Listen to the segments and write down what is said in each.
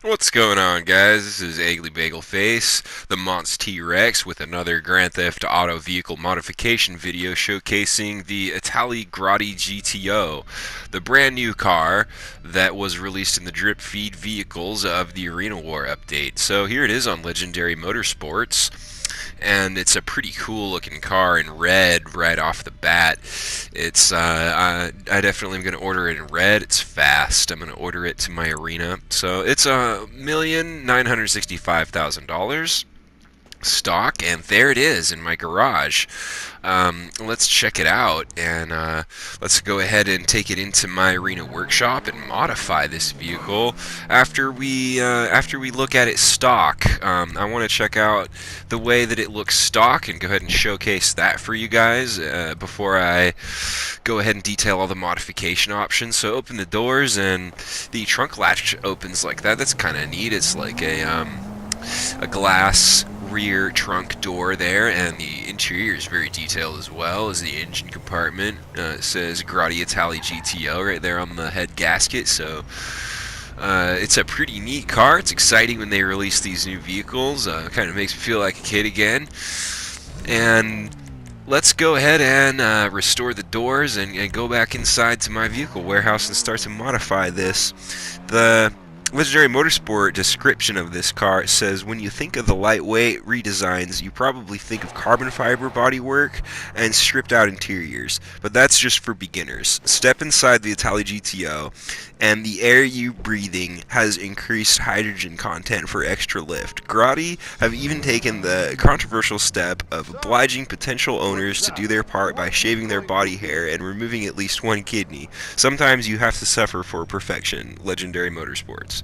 What's going on, guys? This is Agley Bagelface, the Monst T-Rex, with another Grand Theft Auto vehicle modification video showcasing the Itali Grotti GTO, the brand new car that was released in the drip feed vehicles of the Arena War update. So here it is on Legendary Motorsports, and it's a pretty cool looking car in red right off the bat. I definitely am going to order it in red. It's fast. I'm going to order it to my arena. So it's $1,965,000 stock, and there it is in my garage. Let's check it out, and let's go ahead and take it into my arena workshop and modify this vehicle after we look at it stock. I want to check out the way that it looks stock and go ahead and showcase that for you guys before I go ahead and detail all the modification options. So open the doors, and the trunk latch opens like that. That's kind of neat. It's like a glass rear trunk door there, and the interior is very detailed as well as the engine compartment. It says Grotti Itali GTO right there on the head gasket, so it's a pretty neat car. It's exciting when they release these new vehicles. Kind of makes me feel like a kid again. And let's go ahead and restore the doors and go back inside to my vehicle warehouse and start to modify this. The Legendary Motorsport description of this car says, when you think of the lightweight redesigns, you probably think of carbon fiber bodywork and stripped out interiors, but that's just for beginners. Step inside the Itali GTO, and the air you breathing has increased hydrogen content for extra lift. Grotti have even taken the controversial step of obliging potential owners to do their part by shaving their body hair and removing at least one kidney. Sometimes you have to suffer for perfection. Legendary Motorsports.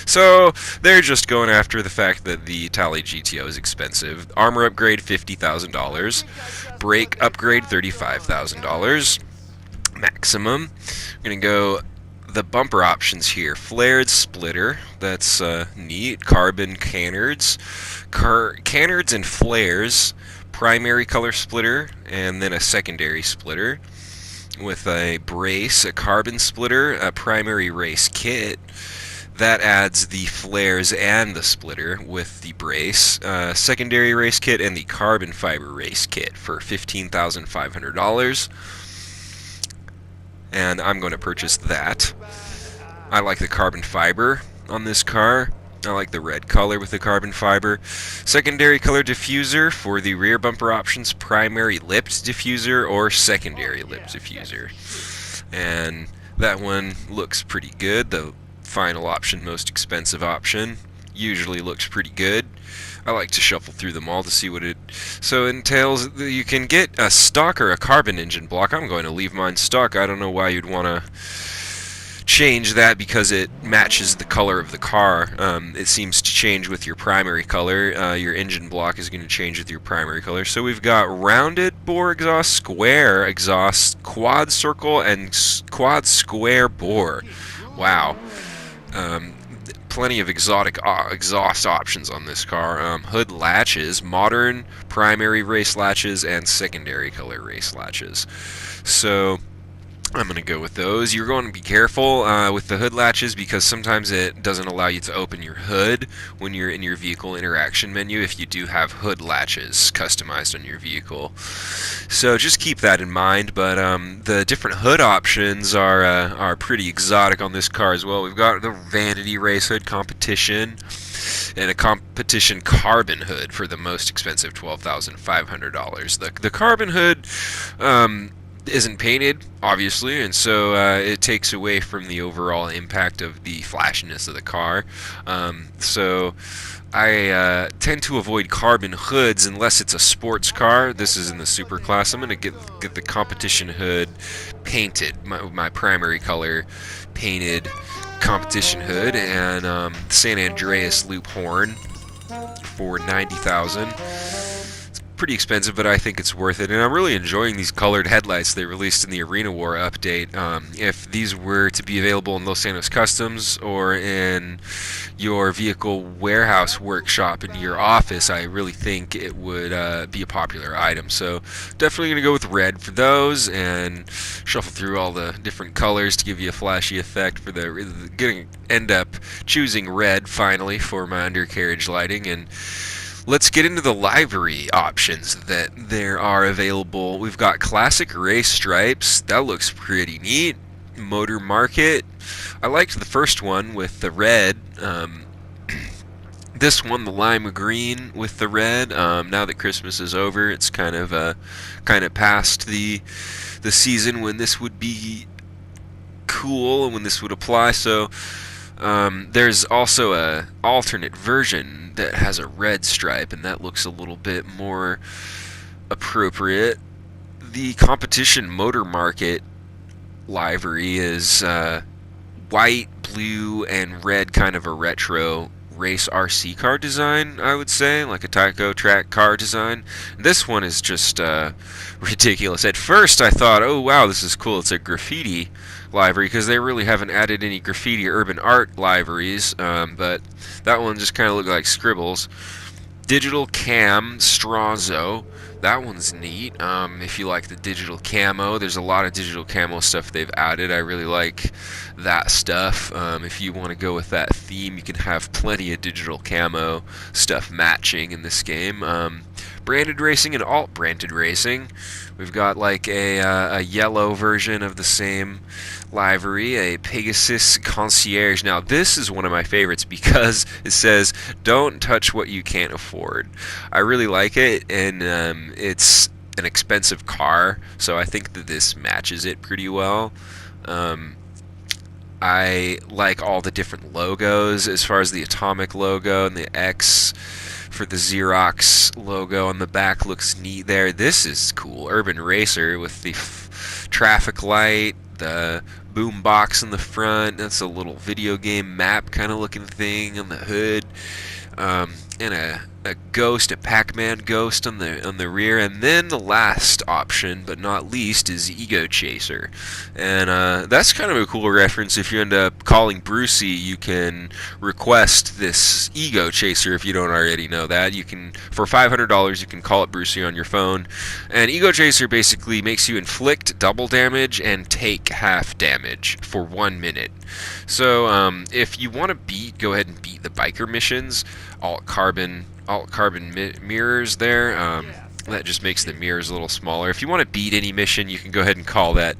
So they're just going after the fact that the Itali GTO is expensive. Armor upgrade $50,000, brake upgrade $35,000 maximum. We're gonna go the bumper options here. Flared splitter, that's neat. Carbon canards, canards and flares. Primary color splitter, and then a secondary splitter with a brace, a carbon splitter, a primary race kit. That adds the flares and the splitter with the brace, secondary race kit, and the carbon fiber race kit for $15,500. And I'm going to purchase that. I like the carbon fiber on this car. I like the red color with the carbon fiber. Secondary color diffuser for the rear bumper options, primary lipped diffuser or secondary lipped diffuser. And that one looks pretty good. The final option, most expensive option, usually looks pretty good. I like to shuffle through them all to see what it entails. You can get a stock or a carbon engine block. I'm going to leave mine stock. I don't know why you'd want to change that because it matches the color of the car. It seems to change with your primary color. Your engine block is going to change with your primary color. So we've got rounded bore exhaust, square exhaust, quad circle, and quad square bore. Wow. Plenty of exotic exhaust options on this car. Hood latches, modern primary race latches, and secondary color race latches. So I'm going to go with those. You're going to be careful with the hood latches because sometimes it doesn't allow you to open your hood when you're in your vehicle interaction menu if you do have hood latches customized on your vehicle. So just keep that in mind, but the different hood options are pretty exotic on this car as well. We've got the Vanity Race Hood Competition and a competition carbon hood for the most expensive $12,500. The carbon hood isn't painted, obviously, and so it takes away from the overall impact of the flashiness of the car. So I tend to avoid carbon hoods unless it's a sports car. This is in the super class. I'm going to get the competition hood painted, my primary color painted competition hood, and San Andreas loop horn for $90,000. Pretty expensive, but I think it's worth it, and I'm really enjoying these colored headlights they released in the Arena War update. If these were to be available in Los Santos Customs or in your vehicle warehouse workshop into your office, I really think it would be a popular item. So definitely going to go with red for those, and shuffle through all the different colors to give you a flashy effect for the going to end up choosing red finally for my undercarriage lighting. And let's get into the livery options that there are available. We've got classic race stripes. That looks pretty neat. Motor market. I liked the first one with the red. This one, the lime green with the red. Now that Christmas is over, it's kind of past the season when this would be cool and when this would apply. So there's also a alternate version that has a red stripe, and that looks a little bit more appropriate. The competition motor market livery is white, blue, and red, kind of a retro race RC car design, I would say, like a Tyco track car design. This one is just ridiculous. At first I thought, oh wow, this is cool, it's a graffiti livery, because they really haven't added any graffiti or urban art liveries, but that one just kind of looked like scribbles. Digital cam Strazo. That one's neat. If you like the digital camo, there's a lot of digital camo stuff they've added. I really like that stuff. If you want to go with that theme, you can have plenty of digital camo stuff matching in this game. Branded racing and alt-branded racing. We've got like a yellow version of the same livery, a Pegasus Concierge. Now this is one of my favorites because it says, don't touch what you can't afford. I really like it, and it's an expensive car, so I think that this matches it pretty well. I like all the different logos, as far as the Atomic logo and the X for the Xerox logo on the back looks neat there. This is cool. Urban Racer with the traffic light, the boom box in the front. That's a little video game map kind of looking thing on the hood, and a ghost, a Pac-Man ghost on the rear. And then the last option, but not least, is Ego Chaser, and that's kind of a cool reference. If you end up calling Brucey, you can request this Ego Chaser. If you don't already know that, you can, for $500, you can call it Brucey on your phone. And Ego Chaser basically makes you inflict double damage and take half damage for 1 minute. So if you want to go ahead and beat the biker missions, alt carbon mirrors there. That just makes the mirrors a little smaller. If you want to beat any mission, you can go ahead and call that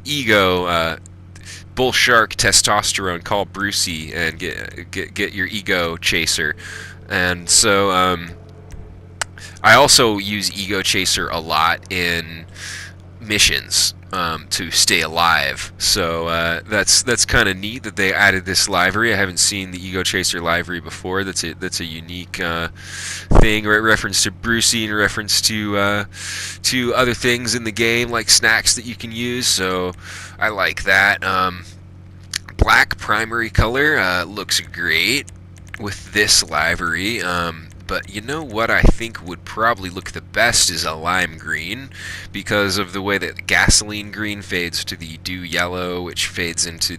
Ego Bull Shark Testosterone. Call Brucey and get your Ego Chaser. And so I also use Ego Chaser a lot in missions to stay alive. So that's kind of neat that they added this livery. I haven't seen the Ego Chaser livery before. That's a unique thing, right? Reference to Brucey and reference to other things in the game, like snacks that you can use. So I like that. Black primary color looks great with this livery. But you know what I think would probably look the best is a lime green, because of the way that gasoline green fades to the dew yellow, which fades into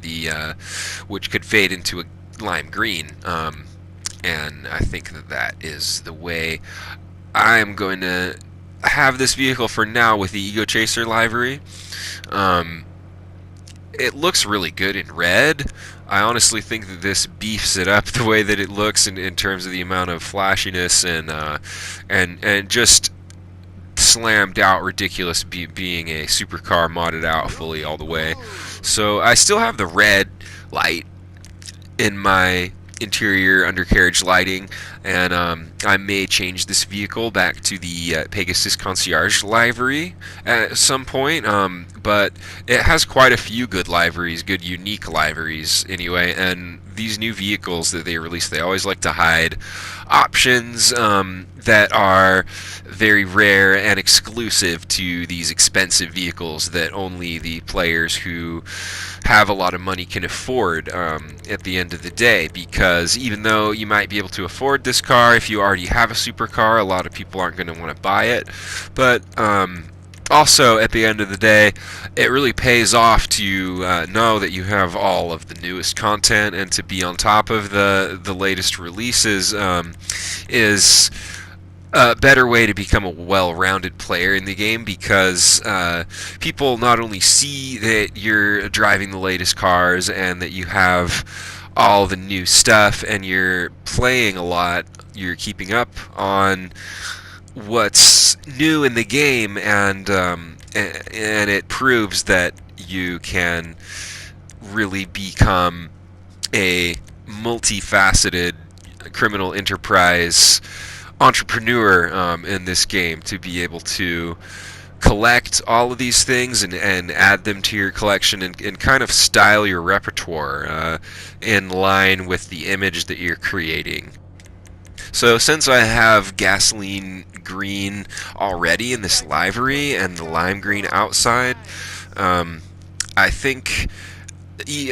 which could fade into a lime green. And I think that is the way I'm going to have this vehicle for now with the Ego Chaser livery. It looks really good in red. I honestly think that this beefs it up the way that it looks in terms of the amount of flashiness and just slammed out ridiculous being a supercar modded out fully all the way. So I still have the red light in my interior undercarriage lighting, and I may change this vehicle back to the Pegasus Concierge livery at some point, but it has quite a few good liveries, good unique liveries anyway. And these new vehicles that they release, they always like to hide options that are very rare and exclusive to these expensive vehicles that only the players who have a lot of money can afford at the end of the day. Because even though you might be able to afford this car, if you already have a supercar, a lot of people aren't going to want to buy it. But Also, at the end of the day, it really pays off to know that you have all of the newest content, and to be on top of the latest releases is a better way to become a well-rounded player in the game, because people not only see that you're driving the latest cars and that you have all the new stuff and you're playing a lot, you're keeping up on what's new in the game, and it proves that you can really become a multifaceted criminal enterprise entrepreneur in this game, to be able to collect all of these things and add them to your collection, and kind of style your repertoire in line with the image that you're creating. So since I have gasoline green already in this livery and the lime green outside, I think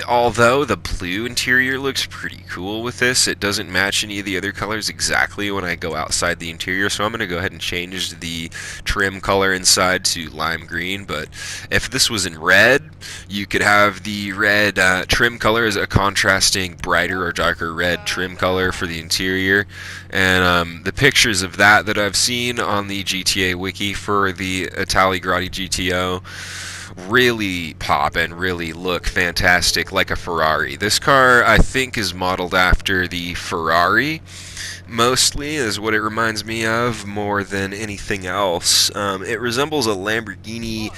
although the blue interior looks pretty cool with this, it doesn't match any of the other colors exactly when I go outside the interior, so I'm going to go ahead and change the trim color inside to lime green. But if this was in red, you could have the red trim color as a contrasting brighter or darker red trim color for the interior. And the pictures of that I've seen on the GTA wiki for the Itali Grotti GTO really pop and really look fantastic, like a Ferrari. This car, I think, is modeled after the Ferrari, mostly, is what it reminds me of more than anything else. It resembles a Lamborghini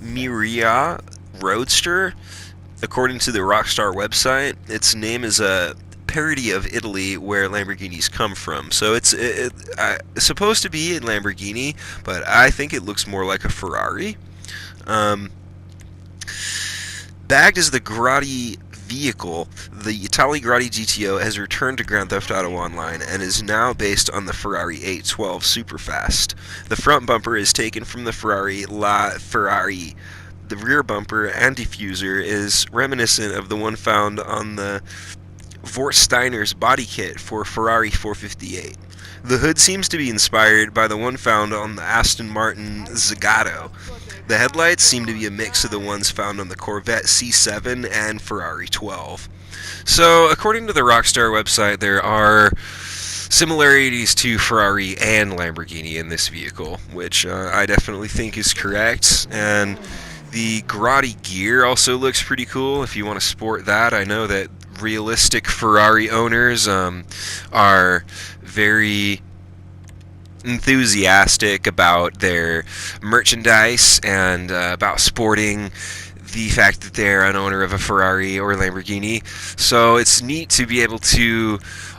Miura Roadster, according to the Rockstar website. Its name is a parody of Italy, where Lamborghinis come from. So it's supposed to be a Lamborghini, but I think it looks more like a Ferrari. Bagged as the Grotti vehicle, the Itali Grotti GTO has returned to Grand Theft Auto Online and is now based on the Ferrari 812 Superfast. The front bumper is taken from the Ferrari La Ferrari. The rear bumper and diffuser is reminiscent of the one found on the Vorsteiner's body kit for Ferrari 458. The hood seems to be inspired by the one found on the Aston Martin Zagato. The headlights seem to be a mix of the ones found on the Corvette C7 and Ferrari 12. So, according to the Rockstar website, there are similarities to Ferrari and Lamborghini in this vehicle, which I definitely think is correct. And the Grotti gear also looks pretty cool if you want to sport that. I know that realistic Ferrari owners are very enthusiastic about their merchandise and about sporting the fact that they're an owner of a Ferrari or Lamborghini. So it's neat to be able to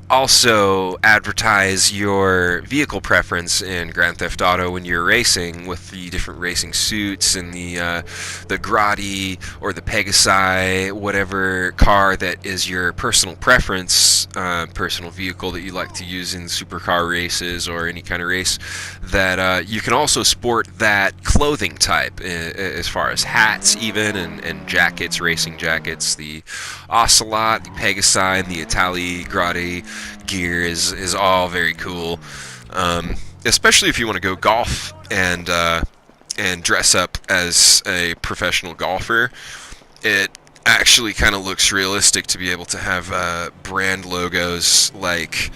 also advertise your vehicle preference in Grand Theft Auto when you're racing, with the different racing suits and the Grotti or the Pegasi, whatever car that is your personal preference, personal vehicle that you like to use in supercar races or any kind of race, that you can also sport that clothing type, as far as hats even, and jackets, racing jackets. The Ocelot, the Pegasi, and the Itali Grotti gear is all very cool, especially if you want to go golf and dress up as a professional golfer. It actually kind of looks realistic to be able to have brand logos like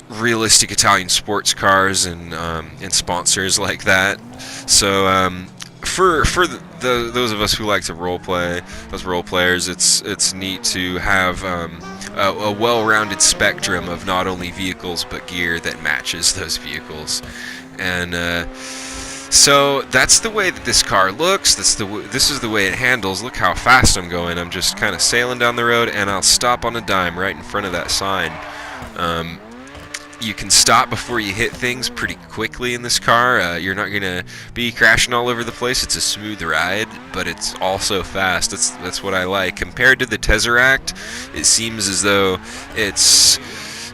realistic Italian sports cars and sponsors like that. So for those of us who like to role play, those role players, it's neat to have a well-rounded spectrum of not only vehicles but gear that matches those vehicles. And so that's the way that this car looks. This is the way it handles. Look how fast I'm going. I'm just kind of sailing down the road, and I'll stop on a dime right in front of that sign. You can stop before you hit things pretty quickly in this car. You're not going to be crashing all over the place. It's a smooth ride, but it's also fast. That's what I like. Compared to the Tesseract, it seems as though it's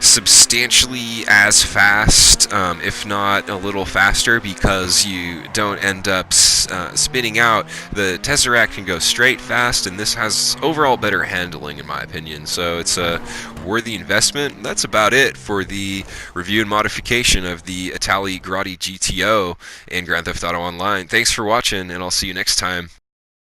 substantially as fast, if not a little faster, because you don't end up spinning out. The Tesseract can go straight fast, and this has overall better handling in my opinion, so it's a worthy investment. That's about it for the review and modification of the Itali Grotti GTO in Grand Theft Auto Online. Thanks for watching, and I'll see you next time.